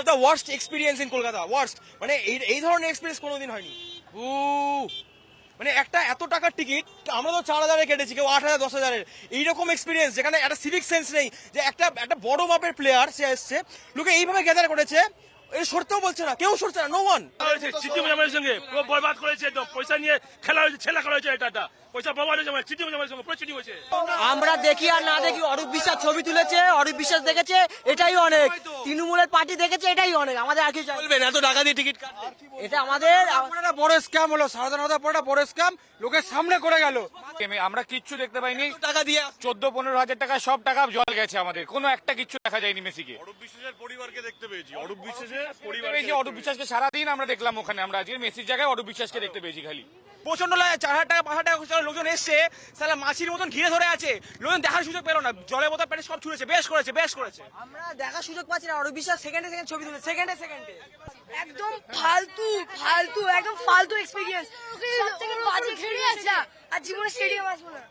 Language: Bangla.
The worst experience in Kolkata, worst. মানে এই ধরনের এক্সপিরিয়েন্স কোনোদিন হয়নি। মানে একটা এত টাকার টিকিট, আমরা তো 4,000-এ কেটেছি, কেউ 8,000, 10,000-এর। এইরকম এক্সপিরিয়েন্স যেখানে একটা সিভিক সেন্স নেই, যে একটা বড় মাপের প্লেয়ার সে এসছে, লোকে এইভাবে গ্যাদার করেছে, এ সরতেও বলছে না, কেউ সরছে না, নো ওয়ান। সিটি মুজামের সঙ্গে পুরো বরবাদ করেছে, তো পয়সা নিয়ে খেলা হয়েছে, ছেলে খেলা হয়েছে, এটা পয়সা বরবাদ হয়েছে, সিটি মুজামের সঙ্গে পুরো চিটিং হয়েছে। আমরা দেখি আর না দেখি, অরূপ বিশ্বাস ছবি তুলেছে, অরূপ বিশ্বাস দেখেছে, এটাই অনেক। তৃণমূলের পার্টি দেখেছে, এটাই অনেক। আমাদের আর কি চাই? বলবেন এত টাকা দিয়ে টিকিট কাটবে? এটা আমাদের একটা বড় স্ক্যাম হলো, সারদানন্দার পর একটা বড় স্ক্যাম লোকের সামনে করে গেল। আমরা কিচ্ছু দেখতে পাইনি। টাকা দিয়ে 14-15 হাজার টাকা সব টাকা জল গেছে আমাদের, কোনো একটা কিচ্ছু দেখা যায়নি মেসিকে। অরূপ বিশ্বাসের পরিবারকে দেখতে পেয়েছি, অরূপ অরূপ বিশ্বাসকে সারাদিন আমরা দেখলাম ওখানে, আমরা আজকে মেসির জায়গায় অরূপ বিশ্বাসকে দেখতে পেয়েছি খালি। প্রচন্ড লাগে। 4,000 টাকা 5,000 টাকা খরচা করে লোকজন এসছে, সালা মাছির মতন ঘিরে ধরে আছে, লোকজন দেখার সুযোগ পেল না, জলের বোতল পেটে সব ছুঁড়েছে, বেশ করেছে। আমরা দেখার সুযোগ পাচ্ছি না। অরূপ বিশ্বাস সেকেন্ডে ছবি তুলে, সেকেন্ডে একদম ফালতু এক্সপিরিয়েন্স। সবথেকে বাজে খেলে আছে আর জীবনে স্টেডিয়াম আসবো না।